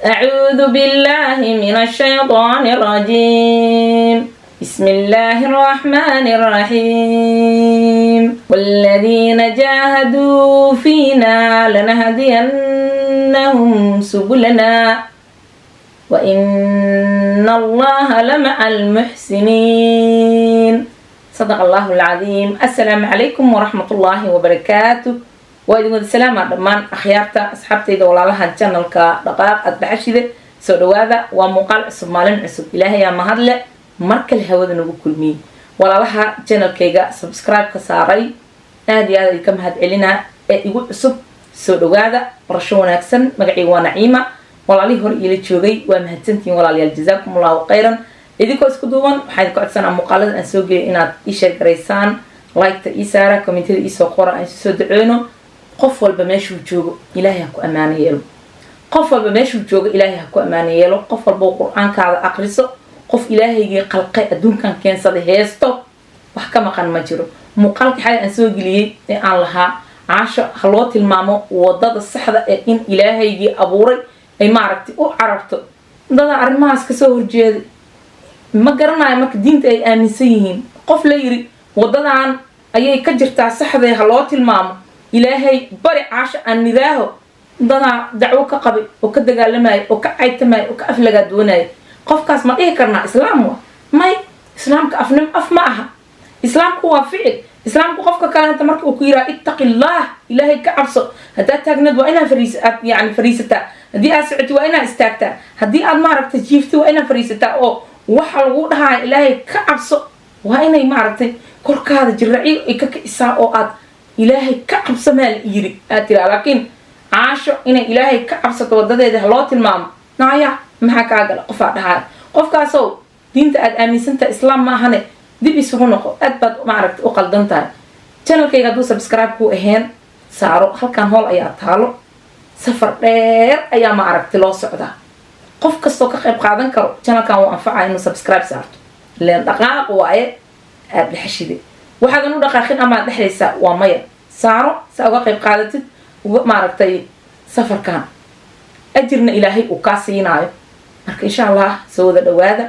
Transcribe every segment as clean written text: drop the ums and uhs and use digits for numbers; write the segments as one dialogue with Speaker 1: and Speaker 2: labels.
Speaker 1: أعوذ بالله من الشيطان الرجيم. بسم الله الرحمن الرحيم. والذين جاهدوا فينا لنهدينهم سبلنا وإن الله لمع المحسنين. صدق الله العظيم. السلام عليكم ورحمة الله وبركاته. وإذن السلام عليكم أخيارتا أصحابتي دولا لها الجنة دقائق أتبعشدة سودو هذا ومقال عصب مالين عصب إلهي يا مهدلة مركل هوذا نقول كل مين ولا لها جنة كيغا سبسكرايب كساري هذه هذا كم هاد علينا يقول عصب سودو هذا رشونا أكسن مقعي ونعيمة ولا ليه هور إلي تشوغي ومهتنتين ولا ليه جزاكم الله خيرا. إذيكو اسكدوان حيث كعدسان مقالة أن سوقي إناد إيشا قريسان لايك إيسارة كومنتي إيسو قرى أن سودعونه qof walba meeshuu joogo ilaahay ha ku ammaan yeelo. qof walba meeshuu joogo ilaahay ha ku ammaan yeelo. qof walba quraankaada aqriso. qof ilaahaygi qalqay adduunkan keensaday heesto wax ka maqan ma jiro. muuqaalka xal aan soo galiyay ee aan lahaa caasho ha loo tilmaamo wadada saxda ee in ilaahaygi abuuray ay maaragtay u carabto dada arrimahaas ka soo horjeeday ma garanayo marka diinta ay aaminsan yihiin. qof la yiri wadadan ayay ka jirtaa saxda ha loo tilmaamo ilaahay bari caasho aan nidaaho dada dacwo ka qabay oo ka dagaalamay oo ka caytamay oo ka aflaga doonay qofkaas ma dhihi karnaa islaam waa may islaamka afnim af ma aha. islaamku waa ficil. islaamku qofka kale inta markii uu ku yiraa ittaqillah ilaahay ka cabso hadaa taagnad waa inaa fariisataa hadii aad socoti waa inaa istaagtaa hadii aad maaragtay jiifti waa inaa fariisataa oo waxa lagu dhahaa ilaahay ka cabso waa inay maaragtay korkaada jiraaci ay ka kicisaa oo aad ilaahay ka cabso meel yiri aad tira laakiin caasho inay ilaahay ka cabsato wadadeeda loo tilmaamo naaya maxaa ka gala qof dhahaa qofkaasoo diinta aad aaminsantahay islaam ma ahane dib isugu noqo aad baad maaragtay u qaldan tahay. channelkayga hadduu subscribe ku ahayn saaro halkan hool ayaa taalo safar dheer ayaa maaragtay loo socdaa. qof kastoo ka qayb qaadan karo channelkan wuu anfacaa inuu subscribe saarto leen dhaqaaq waaye aad dhexshide waxaadan u dhaqaaqin ama dhexaysa waa maya saaro sa uga qayb qaadatid uga maaragtay safarkan ajirna ilaahay uu ka siinaayo. marka insha Allah soo wada dhawaada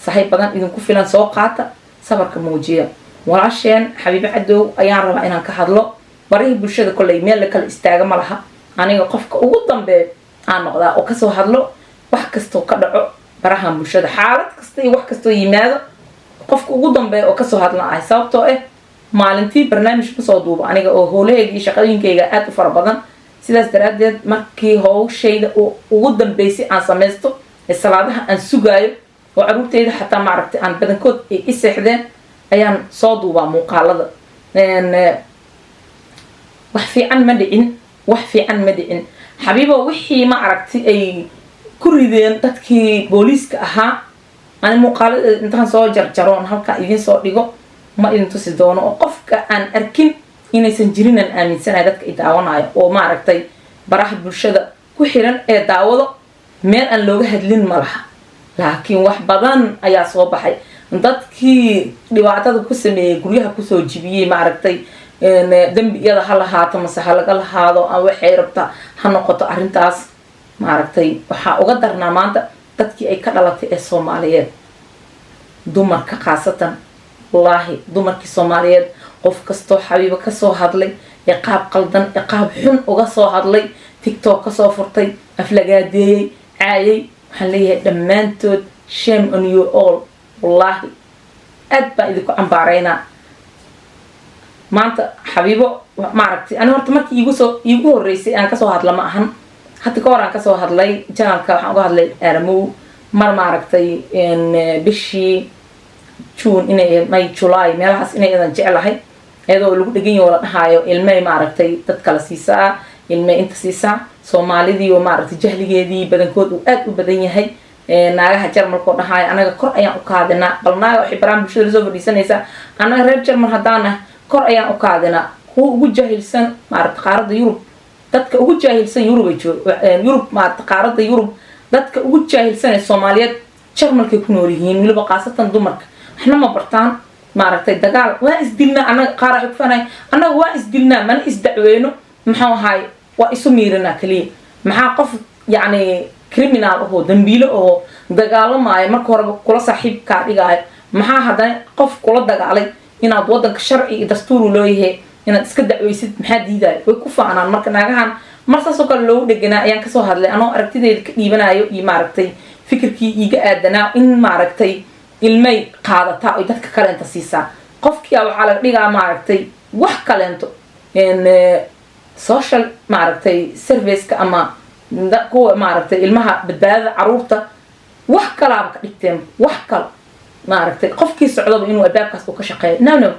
Speaker 1: saaxiib badan idinku filan soo qaata safarka muujiya. walaasheen xabiibi cadow ayaan rabaa inaan ka hadlo barihi bulshada kulay meel la kala istaaga ma laha aniga qofka ugu dambeeyo aan noqdaa oo ka soo hadlo wax kasto ka dhaco baraha bulshada xaalad kasta iyo wax kasto yimaado qofka ugu dambeeyo oo ka soo hadla ay sababtoo maalintii barnaamij ku soo duubo aniga oo howlahayga iyo shaqooyinkayga aad u fara badan sidaas daraadeed markii howshayda ugu dambeysay aan samaysto ee salaadaha aan sugaayo oo caruurtayda xataa maaragtay aan badankood ay i seexdeen ayaan soo duubaa muuqaalada wax fiican ma dhicin xabiibo wixii ma aragtay ay ku rideen dadkii booliiska ahaa ani muuqaalada intaan soo jarjaroon halka idin soo dhigo ma idin tusi doono oo qofka aan arkin inaysan jirin aan aaminsanahay dadka ay daawanayo oo maaragtay baraha bulshada ku xiran ee daawado meel aan looga hadlin ma laha. laakiin wax badan ayaa soo baxay dadkii dhibaatada ku sameeyay guryaha ku soo jibiyay maaragtay dambiyada ha lahaato mase ha laga lahaado aan waxay rabtaa ha noqoto arrintaas maaragtay waxaa uga darnaa maanta dadkii ay ka dhalatay ee Soomaaliyeed dumarka khaasatan wallaahi dumarkii Soomaaliyeed qof kastoo xabiibo ka soo hadlay ee qaab qaldan ee qaab xun uga soo hadlay TikTok ka soo furtay aflagaadeeyay caayay waxaan leeyahay dhammaantood shame on you all. wallaahi aad baan idinku cambaaraynaa maanta xabiibo maaragtay ani horta markii iigu horreysay aan kasoo hadla ma ahan hadda ka hor aan kasoo hadlay channelka waxaan uga hadlay aramow mar maaragtay bishii June inay may July meelahaas inay idan jecelahay iyadoo lagu dhagan yahay la dhahayo ilmay maaragtay dad kala siisaa ilmay inta siisaa Soomaalidii oo maaragtay jahligeedii badankood uu aad u badan yahay naagaha Jarmalka oo dhahayo anaga kor ayaan u kaadinaa bal naaga waxay baraan bulshada soo fadhiisanaysa anaga reer Jarmal hadaana kor ayaan u kaadinaa kuwa ugu jahilsan maaragtay qaaradda Yurub dadka ugu jahilsan Yurub Yurub maaragtay qaaradda Yurub dadka ugu jahilsan ee Soomaaliyeed Jarmalka ku nool yihiin waliba qaasatan dumarka waxna ma bartaan maaragtay dagaal waa isdilna anaga qaar ay ku fanay anaga waa isdilna mana isdacweeno maxaa ahay waa isu miirana kaliya maxaa qof يعني criminal oo dambiilo oo dagaalamayo marka hore kula saaxiib ka dhigaayo maxaa hadan qof kula dagaalay inaad wadanka sharci iyo dastuur u leeyahay inaad iska dacweysid maxaa diiday way ku faanaan marka naagahan marsaas oo kale loo dhaganaa ayaan ka soo hadlay anoo aragtideeda ka dhiibanayo iyo maaragtay fikirkii iiga aadanaa in maaragtay ilmay qaadata oo dadka kale inta siisaa qofkii waxa la dhigaa maaragtay wax kaleento social maaragtay service ka ama kuwa maaragtay ilmaha badbaadada caruurta wax kala ka dhigteen wax kala maaragtay qofkii socdo inuu albaabkaas uu ka shaqeeyo no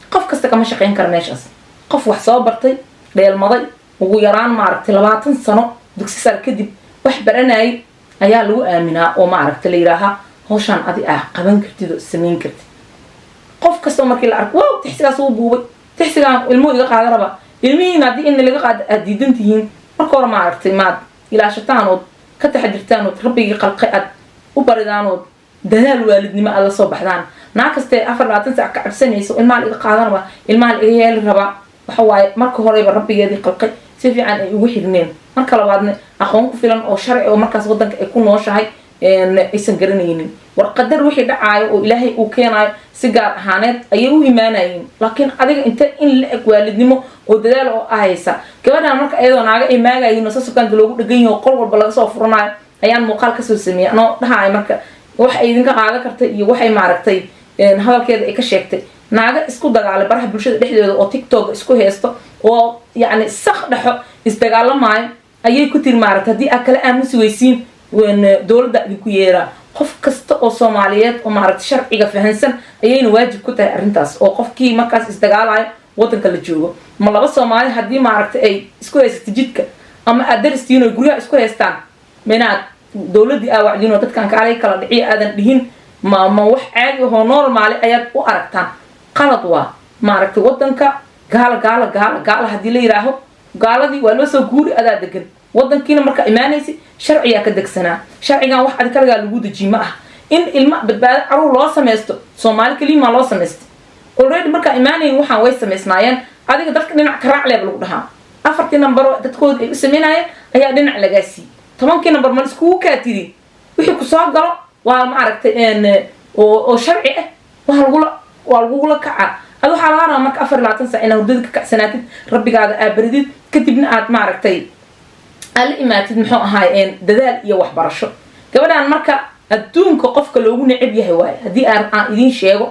Speaker 1: qof kasta kama shaqeyn karo meeshaas qof wax soo bartay dheelmaday ugu yaraan maaragtay 20 sano dugsi sare kadib wax baranay ayaa lagu aaminaa oo maaragtay la yiraahaa hawshan adi qaban kartid oo sameyn kartid qof kasta markii la arko wow tixsigaas uu buubay tixsigaan ilmo iga qaadanaba ilmihiina hadii in laga qaad adiidantihiin marka hore maaragtay maad ilaashataan oo ka taxadirtaan oo rabbigii qalqay aad u baridaan oo dadaal waalidnimo aad la soo baxdaan naakastee 24 saac ka cabsanayso ilmaha iga qaadanaba ilmaha iga yeeli raba waxa waaye marka horeba rabbigeedii qalqay si fiican ay ugu xirneen marka labaadna aqoon ku filan oo sharci oo markaas wadanka ay ku nooshahay aysan garanaynin war qadar wixii dhacaayo oo ilaahay uu keenayo si gaar ahaaneed ayay u imaanayeen laakiin adiga inta in la eg waalidnimo oo dadaal oo ahaysa gabadhan marka ayadoo naaga ay maagayeen oo saasukanka loogu dhagan yahay qol walba laga soo furanayo ayaan muuqaal ka soo sameeyay anoo dhahay marka wax ay idinka qaadan kartay iyo waxay maaragtay hadalkeeda ay ka sheegtay naaga isku dagaalay baraha bulshada dhexdeeda oo TikTok isku heesto oo yani sax dhaxo isdagaalamaay ayay ku tir maaragtay hadii aad kala aamusi weysiin dawladda idinku yeera qof kasta oo Soomaaliyeed oo maaragtay sharciga fahansan ayayna waajib ku tahay arintaas oo qofkii markaas isdagaalayo wadanka la joogo ma laba Soomaali hadii maaragtay ay isku heesto jidka ama adarsiino guriga isku heestaan meena dawladii wacdino dadkan kaalay kala dhiciyo aadan dhihin ma wax caadi oo normal ayaad u aragtaan qalad waa maaragtay wadanka gaala hadii la yiraaho gaaladii waa loo soo guuri adaa degan wadankiina marka imaanaysi sharciga ka degsanaa sharcigan wax adkalaga lagu dajimo ah in ilma badbaado caruur loo sameesto Soomaali kaliya loo sameesto already marka imaanayeen waxaan way sameysnaayeen adiga dadka dhinac ka raac leeb lagu dhahaa afartii number dadkooda ay u sameynayeen ayaa dhinac laga sii 10kii number ma isku ka tiri wixii ku soo galo waa maaragtay oo sharci ah waa lagu la kaca adu waxa laga rabaa marka 24 saac inaad hurdada ka kacsanaatid rabbigaada aabaridid kadibna aad maaragtay ala imaatid muxuu ahaayeen dadaal iyo waxbarasho gabadhan marka adduunka qofka loogu neceb yahay waay hadii aan idin sheego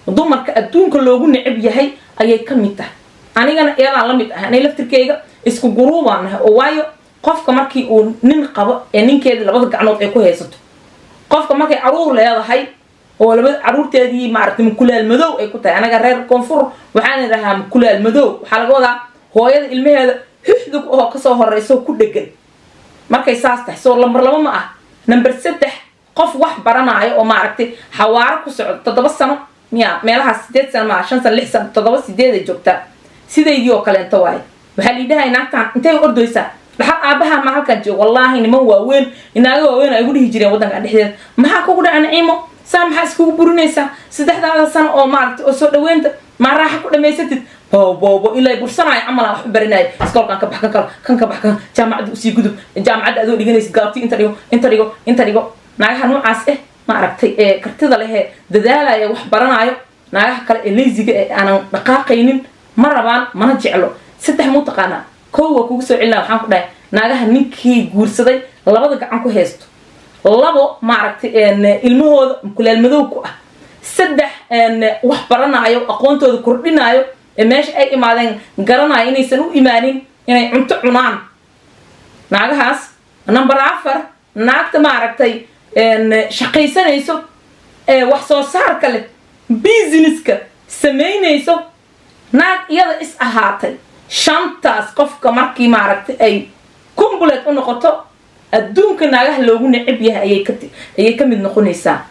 Speaker 1: dumarka adduunka loogu neceb yahay ayay ka mid tahay anigana iyada la mid ah anay laftirkeyga isku guruubaan oo waayo qofka markii uu nin qabo ninkeeda labada gacnood ay ku haysato qofka markay caruur leedahay oo labada caruurteedii maaragtay mukulaal madow ay ku tahay anaga reer koonfur waxaan idhahaa mukulaal madow waxa laga wadaa hooyada ilmaheeda xidug oo ka soo horeyso ku dhagan markay saas tahay soo lambar 2 ma ah number 3 qof wax baranayo oo maaragtay xawaaro ku socdo 7 sano miya meelaha 8 sano ma 5 sano 6 sano 7 8 ay joogtaa sideedii oo kale inta waay waxa la yidhahay naagtan intay ordaysaa waxa aabaha ma halkan joogo wallahi niman waaweyn inaaga waaweyn ay ugu dhihi jireen wadanka dhexdeeda maxaa kugu dhacay Naciimo maxaa iskugu burinaysaa 3 sano oo maaragtay oo soo dhaweynta ma raaxa ku dhameysatid boobo ilaa bursanaay amal wax baranay iskoolkan ka baxkan kan ka baxkan jaamacada usii gudub jaamacada adoo dhiganaysid gaabti inta dhigo naagaha noocaas maaragtay kartida leh dadaalaya wax baranayo naagaha kale ee leeziga aanan dhaqaaqaynin ma rabaan mana jeclo 3 mu taqaana koowa kugu soo cilnaa waxaan ku dhahay naagaha ninkii guursaday labada gacan ku heesto labo maaragtay ilmahooda kulaal madow ku ah 3 wax baranayo aqoontooda kordhinayo meesha ay imaadeen garanay inaysan u imaanin inay cunto cunaan naagahaas number 4 naagta maaragtay shaqaysanayso wax soo saarka leh businesska sameynayso naag iyada is ahaatay shantaas qofka markii maaragtay ay complete u noqoto adduunka naagaha loogu neceb yahay ayay ka mid noqonaysaa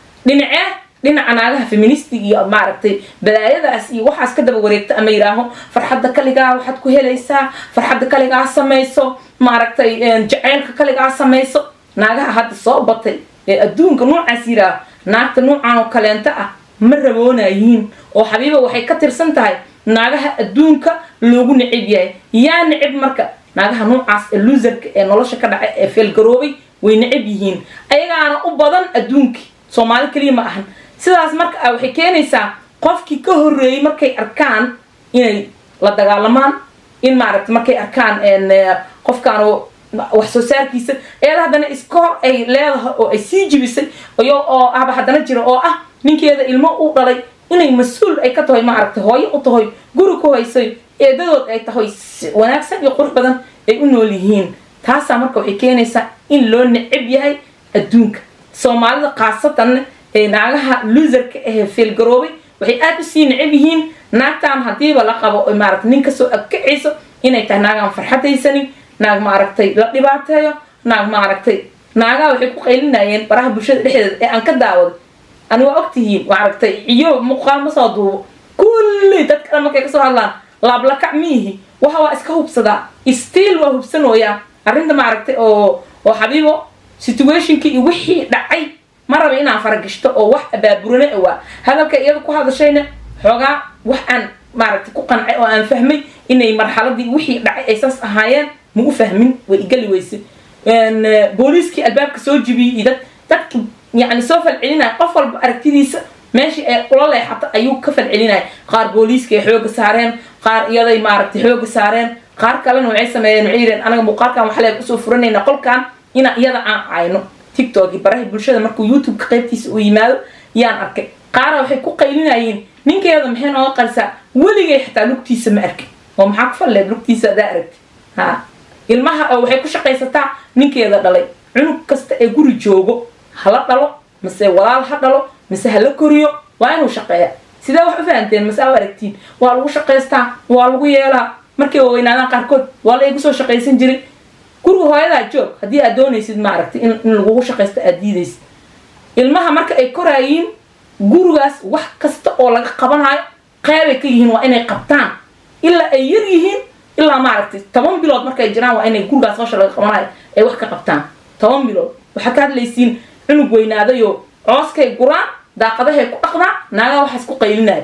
Speaker 1: dhinaca naagaha feministiga iyo maaragtay balaayadaas iyo waxaas ka daba wareegta ama yiraaho farxadda kaligaa waxaad ku helaysaa farxadda kaligaa samayso maaragtay jaceylka kaligaa samayso naagaha hadda soo batay ee adduunka noocaas yiraaho naagta noocaan oo kaleenta ah ma raboonayiin oo xabiiba waxay ka tirsan tahay naagaha adduunka loogu neceb yahay yaa neceb marka naagaha noocaas ee loserka ee nolosha ka dhacay ee fail garoobay way necab yihiin ayagaana u badan adduunki Soomaali kaliya ma ahan sidaas marka waxay keenaysaa qofkii ka horeeyay markay arkaan inay la dagaalamaan in maaragtay markay arkaan qofkaan wax soo saarkiisa haddana iskoor ay leedahay oo ay sii jibisay oo haddana jira oo ninkeeda ilmo u dhalay inay mas'uul ay ka tahay maaragtay hooyo u tahay guri ku haysay eedadood ay tahay wanaagsan iyo qurux badan ay u nool yihiin taas marka waxay keenaysaa in loo necab yahay adduunka Soomaalida qaasatan naagaha loserka feel garoobay waxay aad u sii necab yihiin naagtaan hadiiba la qabo maaragtay nin ka soo agkacayso inay tahay naagaan farxadaysanin naag maaragtay la dhibaateeyo naag maaragtay naagaa waxay ku qaylinayeen baraha bulshada dhexdeeda aan ka daawaday ani waa ogtihiin maaragtay iyo muuqaal ma soo duubo kulli dadka markay ka soo hadlaan laab la kacmihi waxa waa iska hubsadaa still waa hubsanooyaa arrinta maaragtay oo xabiibo situationkii iyo wixii dhacay ma raba inaan faragashto oo wax abaaburane waa hadalka iyada ku hadashayna xogaa wax aan maaragtay ku qancay oo aan fahmay inay marxaladii wixii dhacay ay saas ahaayeen ma u fahmin way igali weyse booliiskii albaabka soo jibiyay dadka يعني سوف العلنا قفل بأركتيديس ماشي قول الله حتى أيوب كفل علنا قار بوليس كي حوق سارين قار يضي مارك حوق سارين قار كلن وعيسى ما ينعيرن أنا مقاركة محلة بسوفرني نقول كان إن يضع عينه تيك توك براه بالشدة مركو يوتيوب كقيبتيس ويمال يعني أرك قار وحكوا قيلنا عين مين كي هذا محين وقلسا ولي حتى لوكتيس مارك ومحق فل لوكتيس دارك ها المها أو حكوا شقيستا مين كي هذا دلي عنو كست يقول جوجو hala dhalo mise walaal ha dhalo mise hala koriyo waa inuu shaqeeyaa sida wax u fahanteen mise aad aragtiin waa lagu shaqeystaa waa lagu yeelaa markay weynaadaan qaarkood waa la igu soo shaqeysan jiray guriga hooyadaa joog haddii aad doonaysid ma aragtay in lagu shaqeysto aad diidaysid ilmaha marka ay koraayiin gurigaas wax kasta oo laga qabanayo qeyb ay ka yihiin waa inay qabtaan ilaa ay yar yihiin ilaa ma aragtay 10 bilood markay jiraan waa inay gurigaas hawsha laga qabanayo ay wax ka qabtaan 10 bilood waxa ka hadlaysiin cunug weynaadayo cooskay guraan daaqadahay ku dhaqdaan naaga waxa isku qaylinay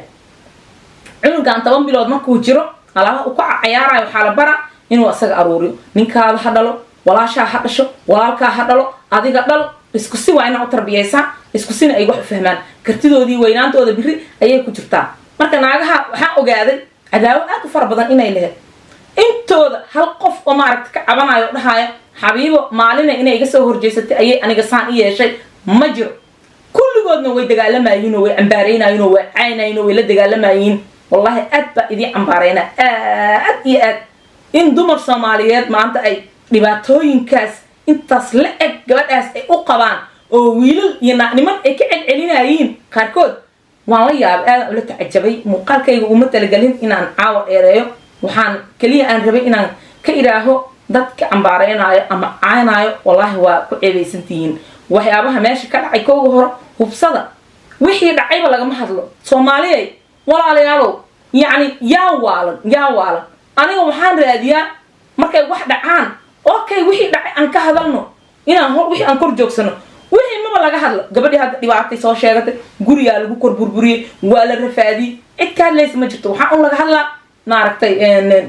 Speaker 1: cunugan 10 bilood markuu jiro alaaba uu ka ciyaarayo waxa la bara inuu asaga aruuriyo ninkaada ha dhalo walaasha ha dhasho walaalka ha dhalo adiga dhal isku si waa inay u tarbiyaysan isku sina ay wax u fahmaan kartidoodii weynaantooda biri ayay ku jirtaa marka naagaha waxa ogaaday cadaawo aad u far badan inay leeyahay intooda hal qof oo maaragtay ka cabanayo dhahayo xabiibo maalina inay iga soo horjeysatay ayay aniga saan i yeeshay ma jiro kulligoodna way dagaalamayeen oo way ambaareenayeen oo way caynayeen oo way la dagaalamayeen wallahi aad ba idii ambaareyna aad iyo aad in dumar Soomaaliyeed maanta ay dhibaatooyinkaas intaas la eg gabadhaas ay u qabaan oo wiilal iyo niman ay ka celcelinayeen qaarkood waan la yaab aad u la tacajabay muuqaalkayga uma talagalin inaan caawa dheereeyo waxaan kaliya aan rabay inaan ka iraaho dadka ambaareenayo ama caanayo wallahi waa ku ceebeysantihiin waxyaabaha meesha ka dhacay kooga hor hubsada wixii dhacayba laga ma hadlo Soomaaliyeed walaalayaalow yani yaa waalan aniga waxaan raadiyaa markay wax dhacaan okay wixii dhacay aan ka hadalno inaan wixii aan kor joogsano wixii ma laga hadlo gabadhii hadda dhibaatay soo sheegatay guriga lagu kor burburiyay waa la rafaadi cid ka hadlaysa ma jirto waxa laga hadlaa maaragtay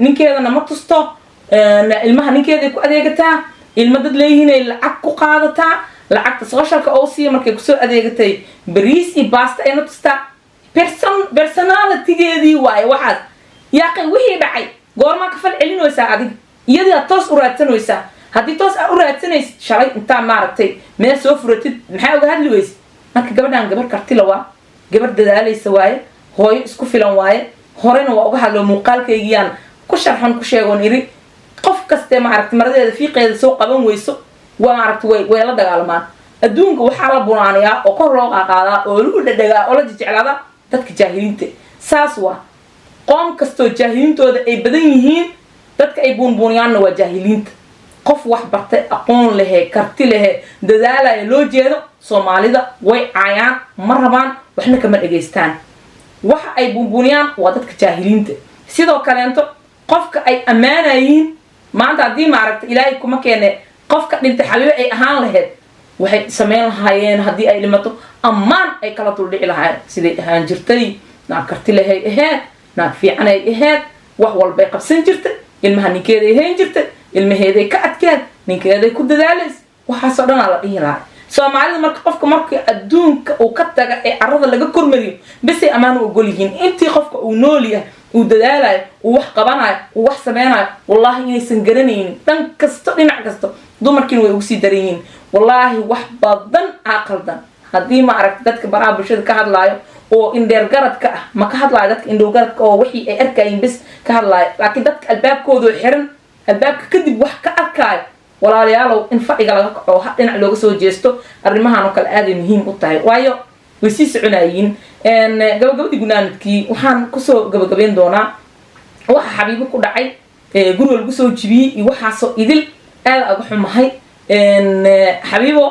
Speaker 1: ninkeedana ma tusto ilmaha ninkeeda ku adeegataa ilma dad leeyihiin ay lacag ku qaadataa lacagta socialka oo si markay ku soo adeegatay bariis iyo pasta ay noqotaa personality-geedii waay waxaas yaaqay wixii dhacay goorma ka fal celinaysaa adiga iyada toos u raadsanaysaa haddii toos u raadsanaysid shalay inta maaragtay meel soo furatid maxay uga hadli weysid marka gabadhan gabar karti la waa gabar dadaalaysa waaye hooyo isku filan waaye horena waa uga hadlo muuqaalkaygiyaan ku sharxan ku sheegoon iri qof kaste maaragtay maradeeda fiiqeeda soo qaban weyso waa maaragtay way la dagaalmaan adduunka waxa la bunaaniyaa oo kor loo qaaqaadaa oo lagu dhadhagaa oo la jeclaada dadka jaahiliinta saas waa qoom kasto jaahiliintooda ay badan yihiin dadka ay buunbuuniyaanna waa jaahiliinta qof wax bartay aqoon leh karti leh dadaalaya loo jeedo Soomaalida way caayaan ma rabaan waxna kama dhageystaan waxa ay buunbuuniyaan waa dadka jaahiliinta sidoo kaleento qofka ay amaanayiin maanta hadii maaragtay ilaahay kuma keene qofka dhintay xabiibo ay ahaan lahayd waxay sameyn lahaayeen hadii ay limato amaan ay kala duldhici lahaayeen sidii ahaan jirtay naag karti leh ahayd naag fiican ay ahayd wax walba ay qabsan jirtay ilmaha ninkeeda ay hayn jirtay ilmaheeday ka adkeed ninkeeday ku dadaalays waxaasoo dhan la dhihi lahaa soomaalida marka qofka markii adduunka uu ka taga ee carrada laga kormariyo bisay ammaan u ogol yihiin intii qofka uu nool yahay uu dadaalayo uu wax qabanayo uu wax sameynayo wallahi inaysan garanaynin dhan kasto dhinac kasto dumarkiina way ugu sii daran yihiin wallahi wax badan aqaldan haddii ma aragti dadka baraha bulshada ka hadlaayo oo indheer garadka ah ma ka hadlaayo dadka indhow garadka oo wixii ay arkayeen bis ka hadlaayo laakiin dadka albaabkooda xiran albaabka kadib wax ka arkaayo walaalayaalow in fadhiga laga kaco dhinac looga soo jeesto arrimahan oo kale aad ay muhiim u tahay waayo way sii soconayiin gabagabadii gunaanadkii waxaan kusoo gabagabeyn doonaa waxa xabiibo ku dhacay guriga lagu soo jibiyey iyo waxaasoo idil aad aga xumahay xabiibo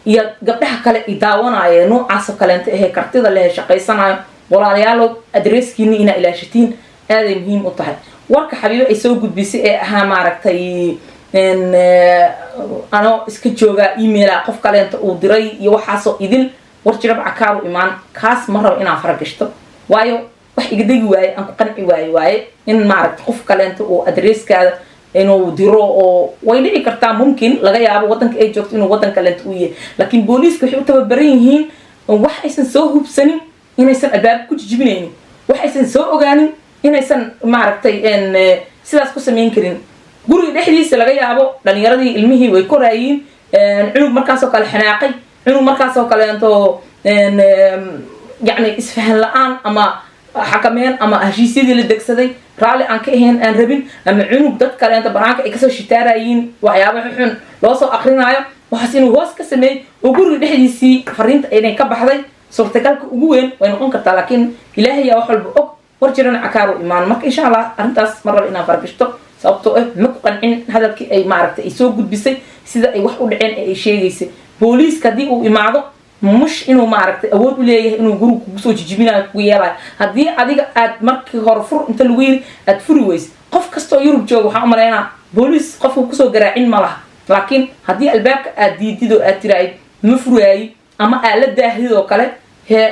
Speaker 1: iyo gabdhaha kale i daawanaayo noocaasoo kaleenta ahee kartida lehe shaqaysanayo walaalayaalow adreeskiina inaa ilaashatiin aaday muhiim u tahay warka xabiibo ay soo gudbisay ee ahaa maaragtay anoo iska joogaa emaila qof kaleenta uu diray iyo waxaasoo idil war jirab cakaaru imaan kaas ma rabo inaan faragashto waayo wax iga degi waaye aan ku qanci waaye in maaragta qof kaleenta uu adreeskaada inuu diro oo way dhici kartaa mumkin laga yaabo wadanka ay joogto inuu wadan kaleenta u yahay laakiin booliiska waxay u tababaran yihiin wax aysan soo hubsanin inaysan albaab ku jijibinaynin wax aysan soo ogaanin inaysan maaragtay sidaas ku samayn karin guriga dhexdiisa laga yaabo dhalinyaradii ilmihii way koraayiin cunug markaasoo kale xanaaqay cunug markaasoo kaleento يعني إسفهان لآن أما حكمين أما هشيسيدي للدكسدي رالي عن كأهين أن ربين أما عنوب داد كالي أنت برانك إكسو شتارايين وعيابا ححن لوصو أقرين عيا وحسين وهوس كسمي وقول لحديسي فرينت أيني كبحضي صورتكالك أقوين وينقون كرتا لكن إلهي يا وحل بأوك ورجرنا عكارو إيمان مك إن شاء الله أنتاس مرة بإنا فربشتو sababtoo ah ma ku qancin hadalkii ay maaragtay ay soo gudbisay sida ay wax u dhaceen ay sheegaysay booliiska hadii uu imaado mush inuu maaragtay awood u leeyahay inuu guriga kugu soo jijibinayo ku yeelayo hadii adiga aad markii hore fur inta lagu yiri aad furi weys qof kasto Yurub joogo waxa u maleynaa booliis qofku ku soo garaacin ma laha laakiin hadii albaabka aad diidido aad tiraay ma furayay ama aad la daahidoo kale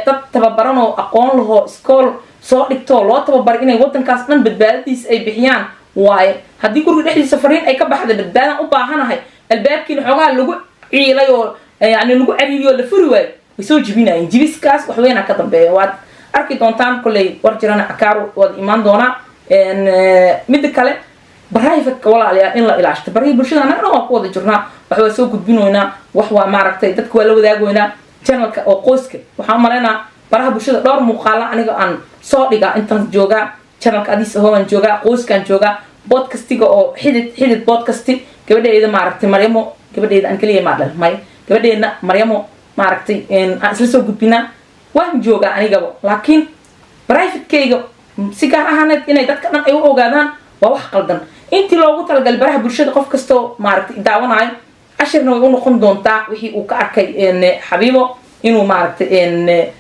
Speaker 1: dad tababaran oo aqoon laho iskool soo dhigto loo tababar inay wadankaas dhan badbaadadiisa ay bixiyaan waaye hadii guriga dhexdiisa fariin ay ka baxdo badbaadan u baahanahay albaabkiina xogaa lagu ciilay oo yani lagu cariiriyo la furi waay way soo jibinayeen jibiskaas wax weyn ka dambeeyo waad arki doontaan kulay war jirana cakaaru wad iimaan doona mid kale barayfadka walaalayaal in la ilaashto barahay bulshada anaga waa ku wada jirnaa wax waa soo gudbinoynaa wax waa maaragtay dadku waa la wadaagoynaa channelka oo qoyska waxa maleena baraha bulshada dhowr muuqaal aniga aan soo dhiga intaan jooga channelka adis hoogan jooga qoyskan jooga podcastiga oo xidid podcasti gabadheeda maaragtay Maryamo gabadheeda aan kaliya ma dhalay may gabadheena Maryamo maaragtay isla soo gudbina waan jooga aniga laakiin private-kayga si gaar ahaaneed inay dadka dhan ay u ogaadaan waa wax qaldan intii loogu talagalay baraha bulshada qof kasto maaragtay daawanayo ashirna way u noqon doontaa wixii uu ka arkay Xabiibo inuu maaragtay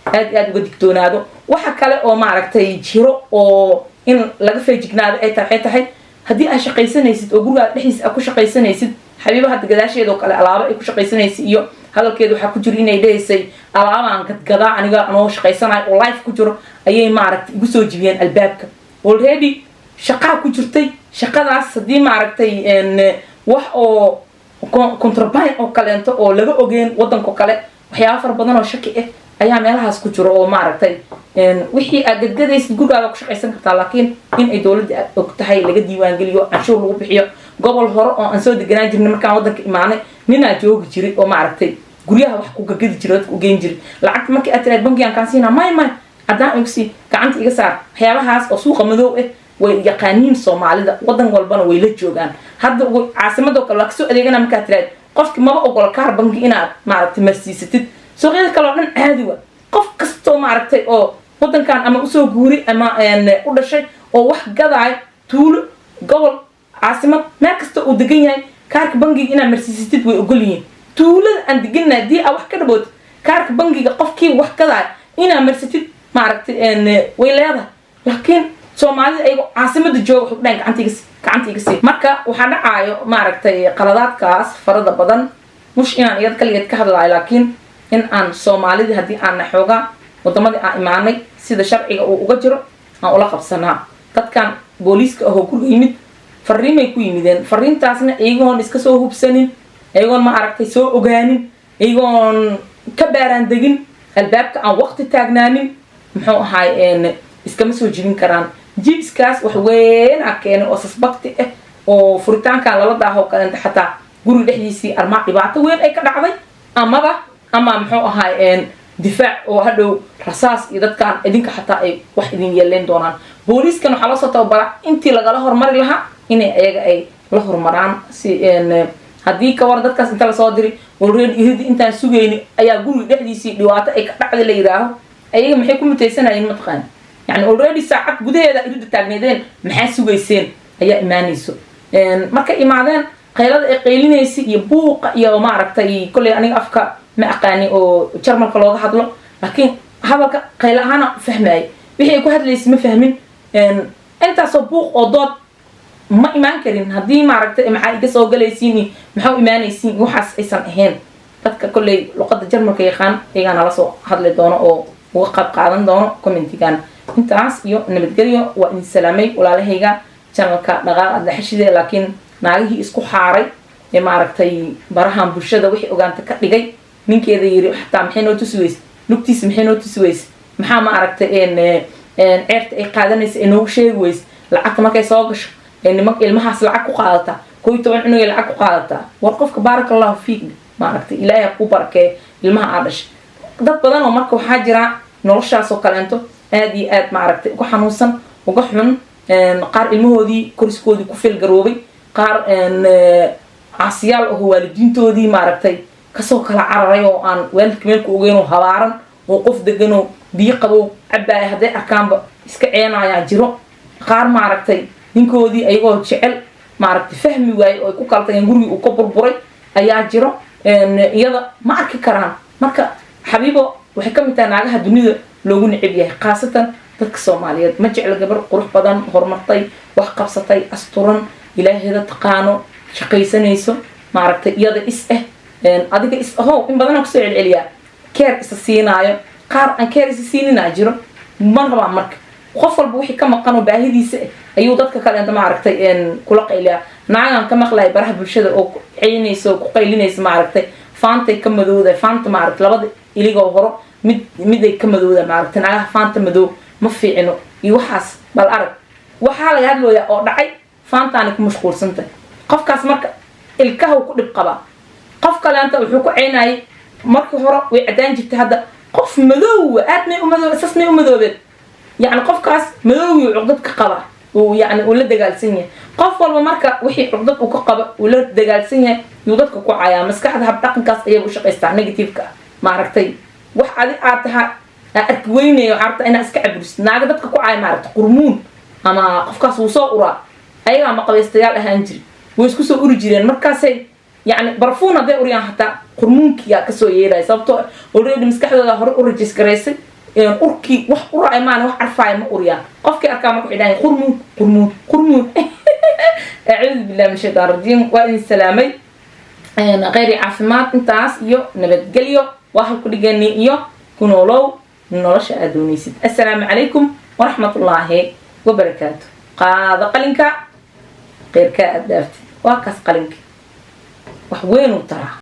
Speaker 1: aad uga digtoonaado waxa kale oo maaragtay jiro oo in laga feejignaado ay tahay hadii aad shaqaysanaysid oo guriga dhexdiisa ku shaqaysanaysid Xabiibo hadda gadaasheedo kale alaabo ay ku shaqaysanaysid iyo hadalkeedu waxa ku jiro inay dheeysay alaabaan gadgada aniga anoo shaqaysanayo oo live ku jiro ayay maaragtay igu soo jibiyeen albaabka already shaqa ku jirtay shaqadaas hadii maaragtay wax oo contraband oo kaleento oo laga ogeyn wadanka kale waxyaabo far badan oo shaki ah ayaa meelahaas ku jiro oo maaragtay wixii aad gadgadaysid gurigaaga ku shaqaysan kartaa laakiin in ay dawladda og tahay laga diiwaan geliyo canshuur lagu bixiyo gobol hore oo aan soo deganaan jirnay markaan wadanka imaanay nina joogi jiray oo maaragtay guryaha wax ku gagadi jiray dadku geyn jiray lacagta markii aad tiraad bangigan kaan siinaa may cadaan igsi gacanta iga saar waxyaabahaas oo suuqa madow ah way yaqaaniin Soomaalida wadan walbana way la joogaan hadda caasimada kale la soo adeegana markaa tiraad qofki maba ogol kaar bangi inaad maaragtay marsiisatid suuqyada kale oo dhan caadi waa qof kasto maaragtay oo wadankan ama usoo guuri ama u dhashay oo wax gadaay tuulo gobol caasimad meel kasta uu degan yahay kaarka bangiga inaad marsiisatid way ogol yihiin tuulada aan deganaa dii aad wax ka dhabood kaarka bangiga qofkii wax gadaay inaad marsatid maaragtay way leedahay laakiin Soomaalida ay caasimada jooga wuxuu dhan gacantiga si marka waxa dhacaayo maaragtay qaladaadkaas farada badan mush inaan iyad kaliya ka hadlaayo laakiin in aan Soomaalida hadii aan xooga wadamada aan imaanay sida sharciga uu uga jiro aan ula qabsanaa dadkan booliiska oo ku yimid fariimay ku yimideen fariintaasna iyagoon iska soo hubsanin ayagoon ma aragtay soo ogaanin ayagoon ka baaraan degin albaabka aan waqti taagnaanin muxuu ahaay iskama soo jibin karaan jibskaas wax weyn a keenay oo suspecti ah oo furitaankan lala daaho kalenta xataa guri dhexdiisii armaa dhibaato weyn ay ka dhacday ama muxuu ahaay difaac oo hadhow rasaas iyo dadkaan idinka xataa ay wax idin yeeleen doonaan booliiskan waxaa loo soo tababara intii lagala hormari lahaa inay ayaga ay la hormaraan si haddii ka war dadkaas inta lasoo diri already iridi intaan sugayni ayaa guriga dhexdiisii dhibaato ay ka dhacday la yidhaaho ayaga maxay ku mutaysanayeen mataqaan yani already saacad gudaheeda irida taagneedeen maxaa sugayseen ayaa imaanayso markay imaadeen qaylada ay qaylinaysa iyo buuqa iyo maaragtay kolley aniga afka ma aqaani oo jarmalka looga hadlo laakiin hadalka qayla ahaana fahmaayay wixii ay ku hadlaysay ma fahmin intaasoo buuq oo dood ma imaan karin haddii maaragtay maxaa iga soo galaysiin maxaa u imaanaysiin waxaas aysan ahayn dadka kolley luqada jarmalka yaqaan ayagaa nala soo hadli doono oo uga qayb qaadan doono commentigan intaas iyo nabadgelyo waa idin salaamay walaalahayga channelka dhaqaaq adlaxashide laakiin naagihii isku xaaray ee maaragtay barahan bulshada wixii ogaanta ka dhigay ninkeeda yiri xataa maxay noo tusi weyse lugtiisa maxay noo tusi weyse maxaa ma aragtay ceerta ay qaadanaysa ay noogu sheegi weyse lacagta markay soo gasho nimanka ilmahaas lacag ku qaadataa 11 cunugay lacag ku qaadataa war qofka baarakallahu fiik maaragtay ilaahay ku barakee ilmaha aad dhashay dad badan oo marka waxaa jira noloshaas oo kaleento aad iyo aad maaragtay uga xanuunsan uga xun qaar ilmahoodii koriskoodii ku filgaroobay qaar caasiyaal oo waalidiintoodii maaragtay kasoo kala cararay oo aan waalidka meel ku ogeyn oo habaaran oo qof degan oo biyo qabow cabaaya hadday arkaanba iska ceenayaa jiro qaar maaragtay ninkoodii ayagoo jecel maaragtay fahmi waaye oo ay ku kala tageen gurigii uu ka burburay ayaa jiro iyada ma arki karaan marka xabiibo waxay ka mid tahay naagaha dunida loogu neceb yahay khaasatan dadka Soomaaliyeed ma jecel gabar qurux badan horumartay wax qabsatay asturan ilaaheeda taqaano shaqaysanayso maaragtay iyada adiga in badan ku soo celceliya keer isa siinaayo qaar aan keer isa siinina jiro ma raba marka qof walba wixii ka maqan oo baahidiisa ayuu dadka kale inta maaragtay kula qayliya naagan ka maqlay baraha bulshada oo ciinayso ku qaylinayso maaragtay faantay ka madowda faanta maaragtay labada iligoo horo mid ay ka madowda maaragtay naagaha faanta madow ma fiicino iyo waxaas bal arag waxa laga hadlooyaa oo dhacay faantaani ku mashquulsantay qofkaas marka ilkaha ku dhib qaba qof kale anta wuxuu ku ciinay markii hore way cadaan jirtay hadda qof madow aadnay u madow asasnay u madowbed يعني قف كاس مدوي عقدك قبا ويعني ولا دجالسينية قف والله مركا وحي عقدك وكقبا ولا دجالسينية يودك كوعيا مسكحة بتقن كاس أيه وش قيستا نيجاتيف كا معركتي وح علي عرتها أكويني وعرت أنا أسكع برس ناقدك كوعيا معركت قرمون أما قف كاس وصورة أيوة ما قبيستيال هنجري ويسكسو أوريجين مركاسي يعني برفونا ده أوريان حتى قرمون كيا كسو يراي صبتو أوريد مسكحة ده هر أوريجيس كريسي أوركي وح أورا إيمان وح عرفاي ما أوريان قفكي أركام وحداني قرمون أعوذ بالله من الشيطان الرجيم وإن السلامي غير عافمات انتاس يو نبت قليو واحد كل جاني يو كنولو نورش أدونيسد السلام عليكم ورحمة الله وبركاته قاذا قلنك غير كأدافت واكس قلنك وحوين وترى